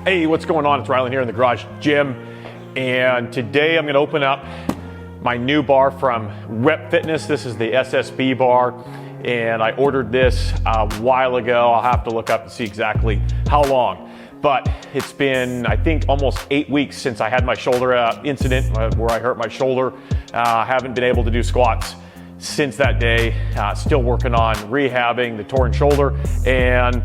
Hey, what's going on? It's Rylan here in the garage gym, and today I'm going to open up my new bar from Rep Fitness. This is the SSB bar, and I ordered this a while ago. I'll have to look up and see exactly how long, but it's been, I think, almost 8 weeks since I had my shoulder incident where I hurt my shoulder. I haven't been able to do squats since that day. Still working on rehabbing the torn shoulder, and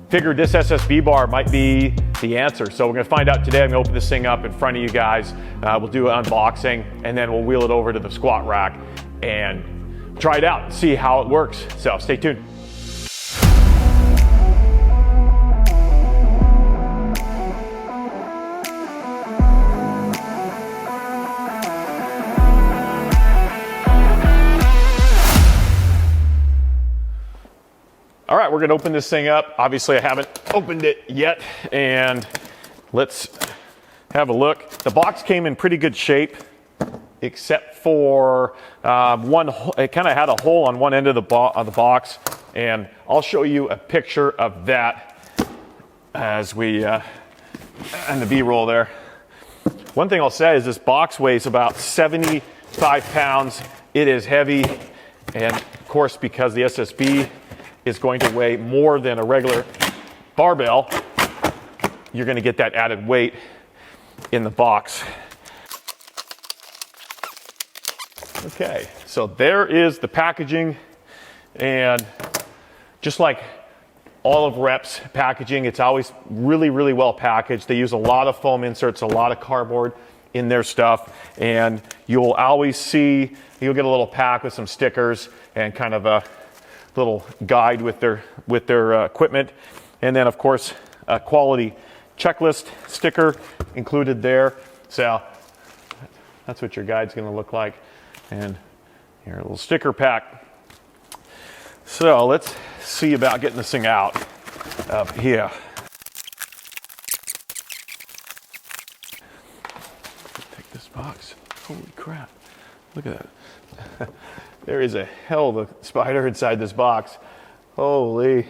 figured this SSB bar might be the answer. So we're gonna find out today. I'm gonna open this thing up in front of you guys. We'll do an unboxing, and then we'll wheel it over to the squat rack and try it out and see how it works. So stay tuned. All right, we're gonna open this thing up. Obviously, I haven't opened it yet, and let's have a look. The box came in pretty good shape, except for it kind of had a hole on one end of the box, and I'll show you a picture of that as we, and the B-roll there. One thing I'll say is this box weighs about 75 pounds. It is heavy, and of course, because the SSB is going to weigh more than a regular barbell, you're going to get that added weight in the box. Okay, so there is the packaging, and just like all of Rep's packaging, it's always really, really well packaged. They use a lot of foam inserts, a lot of cardboard in their stuff, and you'll always see, you'll get a little pack with some stickers and kind of a little guide with their equipment, and then of course a quality checklist sticker included there. So that's what your guide's going to look like, and here a little sticker pack. So let's see about getting this thing out of here. Take this box. Holy crap! Look at that. There is a hell of a spider inside this box. Holy.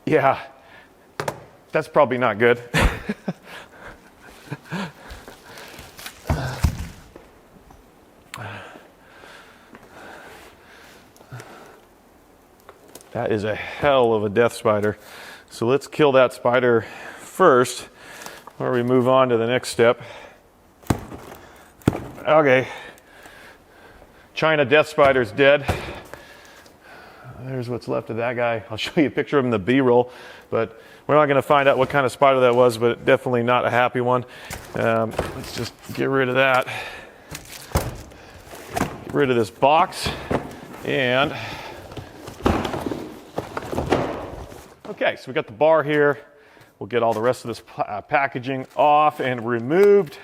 Yeah, that's probably not good. That is a hell of a death spider. So let's kill that spider first, before we move on to the next step. Okay. China death spider's dead. There's what's left of that guy. I'll show you a picture of him in the B-roll, but we're not going to find out what kind of spider that was, but definitely not a happy one. Let's just get rid of that. Get rid of this box, and okay, so we got the bar here. We'll get all the rest of this packaging off and removed.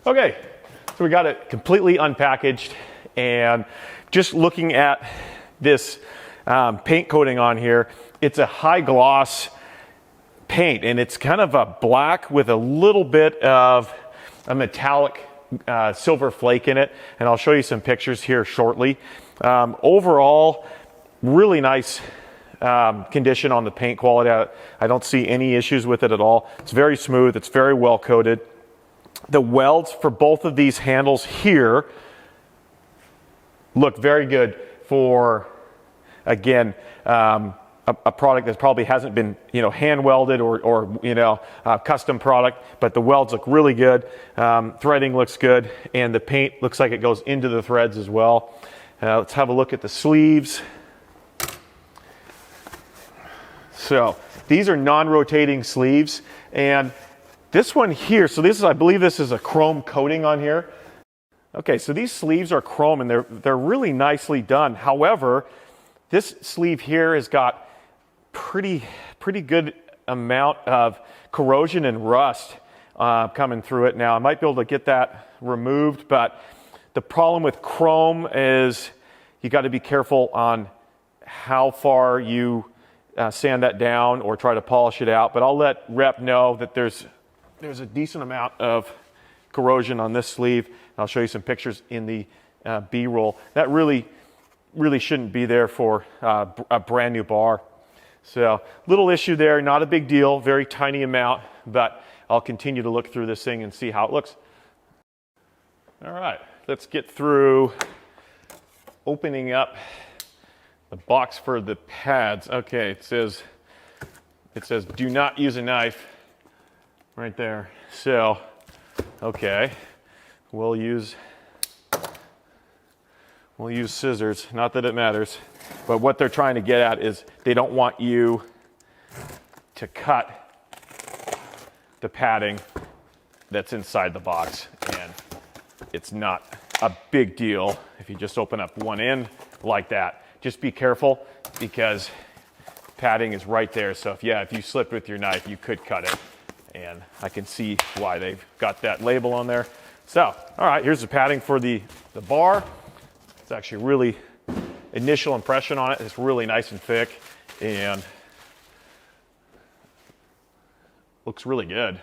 Okay, so we got it completely unpackaged, and just looking at this paint coating on here, it's a high gloss paint, and it's kind of a black with a little bit of a metallic silver flake in it, and I'll show you some pictures here shortly. Overall, really nice condition on the paint quality. I don't see any issues with it at all. It's very smooth, it's very well coated. The welds for both of these handles here look very good for, again, a product that probably hasn't been, hand welded or custom product, but the welds look really good. Threading looks good, and the paint looks like it goes into the threads as well. Let's have a look at the sleeves. So these are non-rotating sleeves, and this one here, so I believe this is a chrome coating on here. Okay, so these sleeves are chrome, and they're really nicely done. However, this sleeve here has got pretty good amount of corrosion and rust coming through it. Now I might be able to get that removed, but the problem with chrome is you got to be careful on how far you sand that down or try to polish it out. But I'll let Rep know that there's a decent amount of corrosion on this sleeve. I'll show you some pictures in the B-roll. That really shouldn't be there for a brand new bar. So little issue there, not a big deal, very tiny amount, but I'll continue to look through this thing and see how it looks. All right, let's get through opening up the box for the pads. Okay, it says do not use a knife right there. So, okay, we'll use scissors, not that it matters, but what they're trying to get at is they don't want you to cut the padding that's inside the box, and it's not a big deal if you just open up one end like that. Just be careful because padding is right there, so if you slipped with your knife, you could cut it, and I can see why they've got that label on there. So, all right, here's the padding for the bar. It's actually really, initial impression on it, it's really nice and thick and looks really good.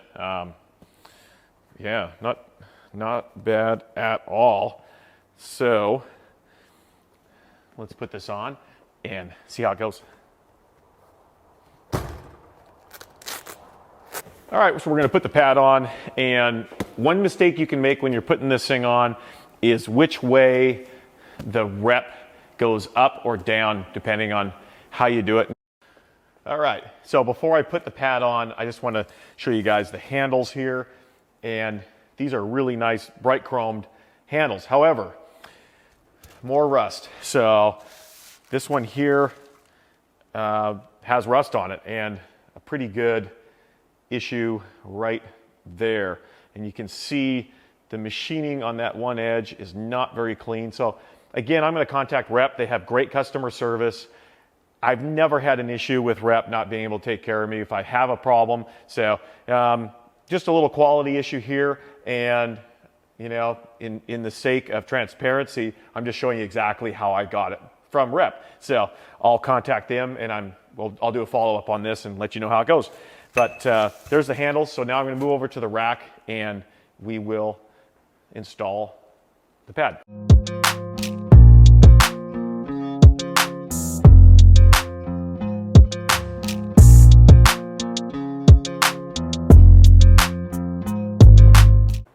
Yeah, not bad at all. So let's put this on and see how it goes. All right, so we're gonna put the pad on, and one mistake you can make when you're putting this thing on is which way the rep goes up or down depending on how you do it. All right, so before I put the pad on, I just want to show you guys the handles here, and these are really nice bright chromed handles. However, more rust. So this one here has rust on it, and a pretty good issue right there, and you can see the machining on that one edge is not very clean. So again, I'm going to contact Rep. They have great customer service. I've never had an issue with Rep not being able to take care of me if I have a problem. So just a little quality issue here, and in the sake of transparency, I'm just showing you exactly how I got it from Rep. So I'll contact them, and I'll do a follow-up on this and let you know how it goes. But there's the handles. So now I'm going to move over to the rack, and we will install the pad.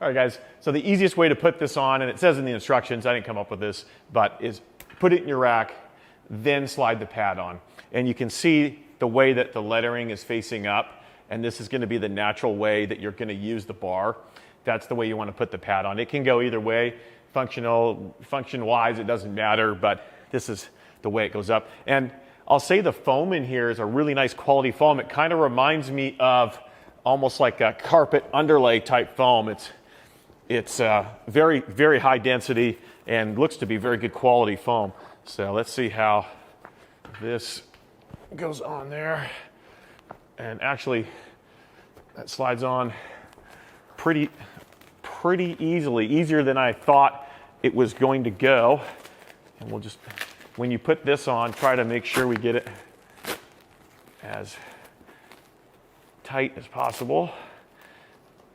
All right, guys, so the easiest way to put this on, and it says in the instructions, I didn't come up with this, but is put it in your rack, then slide the pad on. And you can see the way that the lettering is facing up, and this is going to be the natural way that you're going to use the bar. That's the way you want to put the pad on. It can go either way. Function-wise, it doesn't matter, but this is the way it goes up. And I'll say the foam in here is a really nice quality foam. It kind of reminds me of almost like a carpet underlay type foam. It's very, very high density and looks to be very good quality foam. So let's see how this goes on there. And actually, that slides on pretty easily, easier than I thought it was going to go. And we'll just, when you put this on, try to make sure we get it as tight as possible.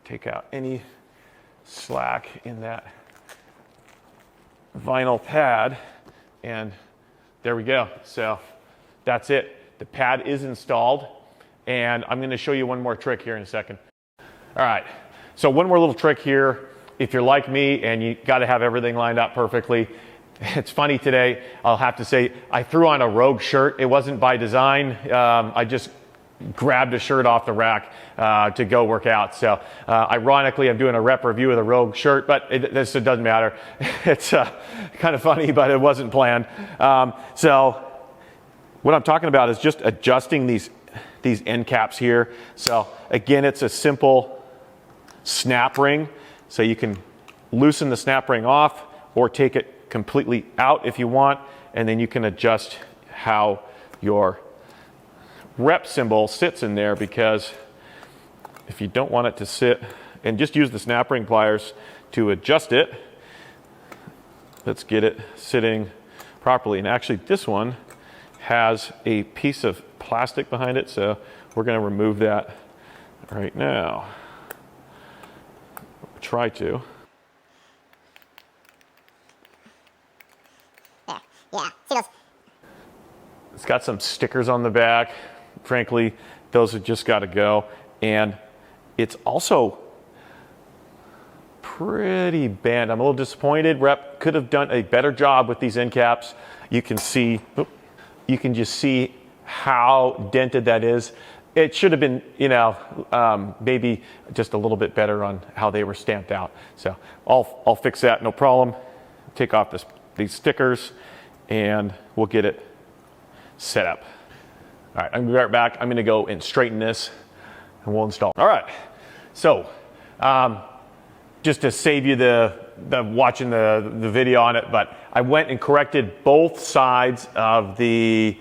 Take out any slack in that vinyl pad, and there we go. So that's it. The pad is installed, and I'm going to show you one more trick here in a second. All right, so one more little trick here. If you're like me and you got to have everything lined up perfectly, It's funny today, I'll have to say, I threw on a Rogue shirt. It wasn't by design. I just grabbed a shirt off the rack to go work out. So ironically, I'm doing a rep review of the Rogue shirt, but it doesn't matter. It's kind of funny, but it wasn't planned. So what I'm talking about is just adjusting these end caps here. So again, it's a simple snap ring. So you can loosen the snap ring off or take it completely out if you want, and then you can adjust how your rep symbol sits in there, because if you don't want it to sit, and just use the snap ring pliers to adjust it. Let's get it sitting properly. And actually this one has a piece of plastic behind it, so we're going to remove that right now. Try to. Yeah, see those? It's got some stickers on the back. Frankly, those have just got to go. And it's also pretty bent. I'm a little disappointed. Rep could have done a better job with these end caps. You can see, you can just see how dented that is. It should have been, you know, maybe just a little bit better on how they were stamped out. So I'll fix that, no problem. Take off these stickers, and we'll get it set up. All right, I'm gonna be right back. I'm gonna go and straighten this, and we'll install. All right, so just to save you the watching the video on it, but I went and corrected both sides of the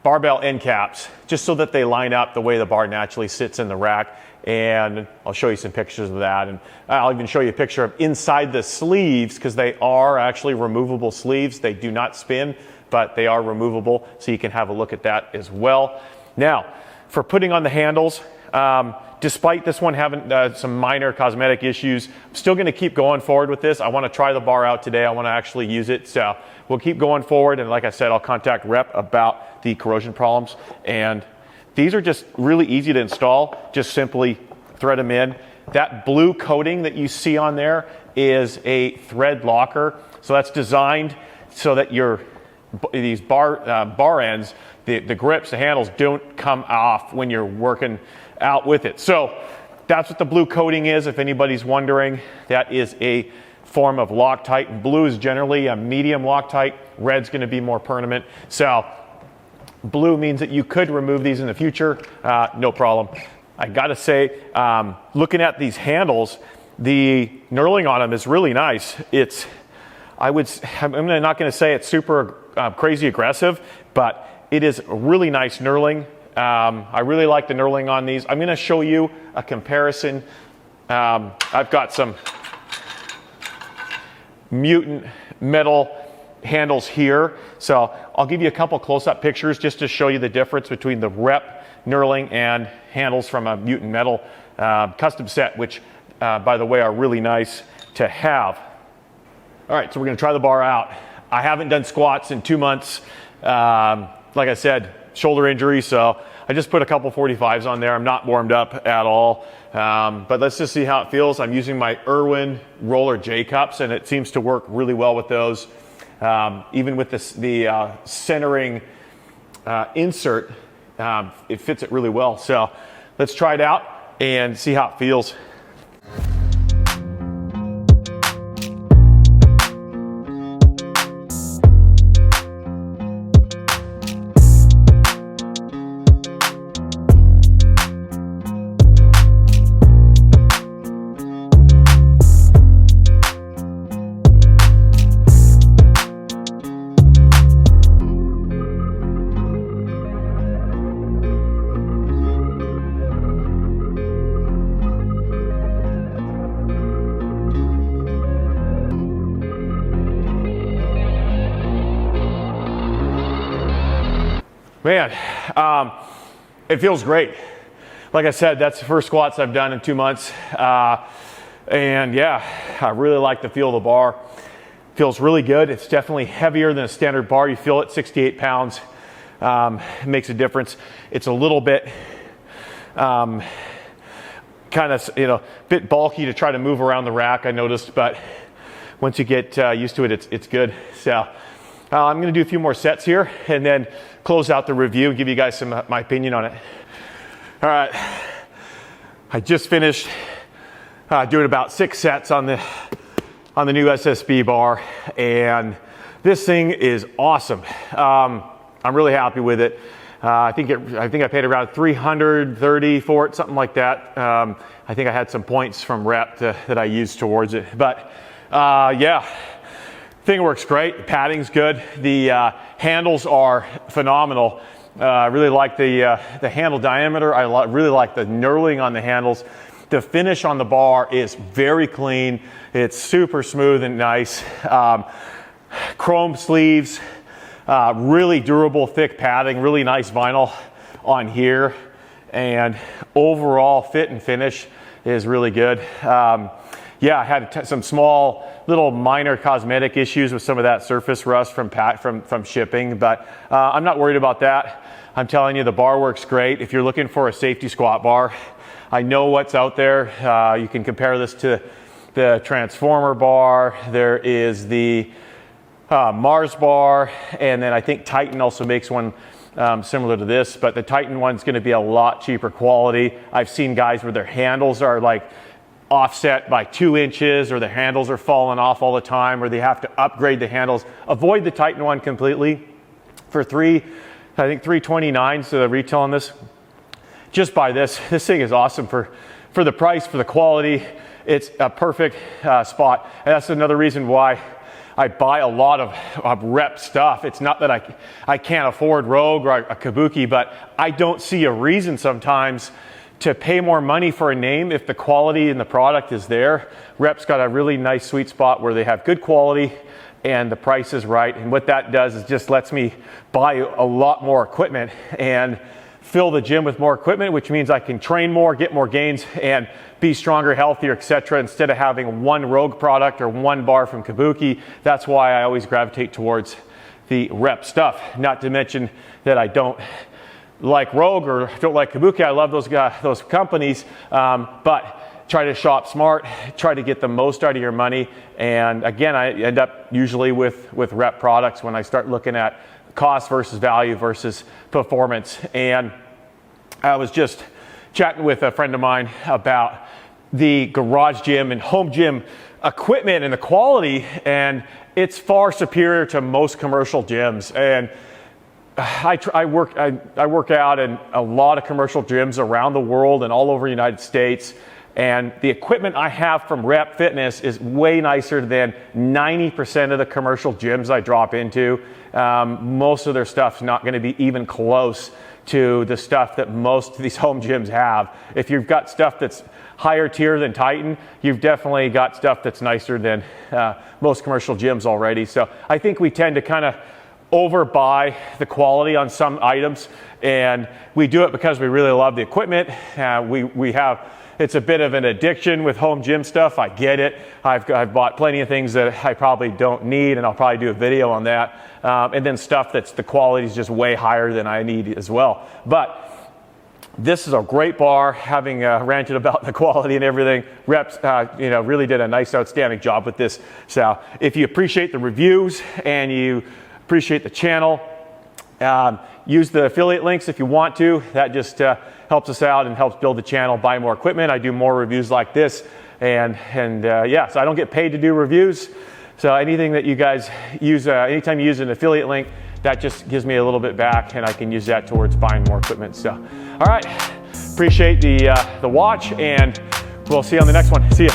barbell end caps, just so that they line up the way the bar naturally sits in the rack. And I'll show you some pictures of that, and I'll even show you a picture of inside the sleeves, because they are actually removable sleeves. They do not spin, but they are removable, so you can have a look at that as well. Now, for putting on the handles, despite this one having some minor cosmetic issues, I'm still going to keep going forward with this. I want to try the bar out today. I want to actually use it, so we'll keep going forward. And like I said, I'll contact Rep about the corrosion problems. And these are just really easy to install. Just simply thread them in. That blue coating that you see on there is a thread locker. So that's designed so that these bar ends, the grips, the handles don't come off when you're working out with it. So that's what the blue coating is, if anybody's wondering. That is a form of Loctite, and blue is generally a medium Loctite. Red's going to be more permanent. So blue means that you could remove these in the future, no problem. I gotta say, looking at these handles, the knurling on them is really nice. I'm not gonna say it's super crazy aggressive, but it is really nice knurling. I really like the knurling on these. I'm gonna show you a comparison. I've got some Mutant metal handles here. So I'll give you a couple close-up pictures just to show you the difference between the Rep knurling and handles from a Mutant metal custom set, which by the way are really nice to have. All right, so we're gonna try the bar out. I haven't done squats in 2 months. Like I said, shoulder injury, so I just put a couple 45s on there. I'm not warmed up at all, but let's just see how it feels. I'm using my Irwin roller J cups, and it seems to work really well with those. Even with the centering insert, it fits it really well. So let's try it out and see how it feels. Man, it feels great. Like I said, that's the first squats I've done in 2 months. And yeah, I really like the feel of the bar. Feels really good. It's definitely heavier than a standard bar. You feel it, 68 pounds. It makes a difference. It's a little bit kind of, bit bulky to try to move around the rack, I noticed, but once you get used to it, it's good. So I'm gonna do a few more sets here and then close out the review and give you guys some my opinion on it. All right, I just finished doing about 6 sets on the new SSB bar, and this thing is awesome. I'm really happy with it. I think I paid around $330 for it, something like that. I think I had some points from Rep that I used towards it, but yeah, thing works great. The padding's good. The handles are phenomenal. I really like the handle diameter. I really like the knurling on the handles. The finish on the bar is very clean. It's super smooth and nice. Chrome sleeves, really durable, thick padding, really nice vinyl on here, and overall fit and finish is really good. Yeah, I had some small, little minor cosmetic issues with some of that surface rust from shipping, but I'm not worried about that. I'm telling you, the bar works great. If you're looking for a safety squat bar, I know what's out there. You can compare this to the Transformer bar. There is the Mars bar, and then I think Titan also makes one similar to this, but the Titan one's going to be a lot cheaper quality. I've seen guys where their handles are like offset by 2 inches, or the handles are falling off all the time, or they have to upgrade the handles. Avoid the Titan one completely. For I think $329, so the retail on this. Just buy this. This thing is awesome for the price, for the quality. It's a perfect spot, and that's another reason why I buy a lot of Rep stuff. It's not that I can't afford Rogue or a Kabuki, but I don't see a reason sometimes to pay more money for a name if the quality in the product is there. Rep's got a really nice sweet spot where they have good quality and the price is right. And what that does is just lets me buy a lot more equipment and fill the gym with more equipment, which means I can train more, get more gains, and be stronger, healthier, etc. Instead of having one Rogue product or one bar from Kabuki. That's why I always gravitate towards the Rep stuff. Not to mention that I don't like Rogue or don't like Kabuki. I love those companies, but try to shop smart, try to get the most out of your money. And again, I end up usually with Rep products when I start looking at cost versus value versus performance. And I was just chatting with a friend of mine about the garage gym and home gym equipment and the quality, and it's far superior to most commercial gyms. And I work out in a lot of commercial gyms around the world and all over the United States, and the equipment I have from Rep Fitness is way nicer than 90% of the commercial gyms I drop into. Most of their stuff's not going to be even close to the stuff that most of these home gyms have. If you've got stuff that's higher tier than Titan, you've definitely got stuff that's nicer than most commercial gyms already. So I think we tend to kind of overbuy the quality on some items, and we do it because we really love the equipment. It's a bit of an addiction with home gym stuff. I get it. I've bought plenty of things that I probably don't need, and I'll probably do a video on that. And then stuff that's the quality is just way higher than I need as well. But this is a great bar. Having ranted about the quality and everything, Reps really did a nice, outstanding job with this. So if you appreciate the reviews and you appreciate the channel, use the affiliate links if you want to. That just helps us out and helps build the channel, buy more equipment. I do more reviews like this, and yeah, so I don't get paid to do reviews. So anything that you guys use, anytime you use an affiliate link, that just gives me a little bit back, and I can use that towards buying more equipment. So, all right, appreciate the watch, and we'll see you on the next one. See ya.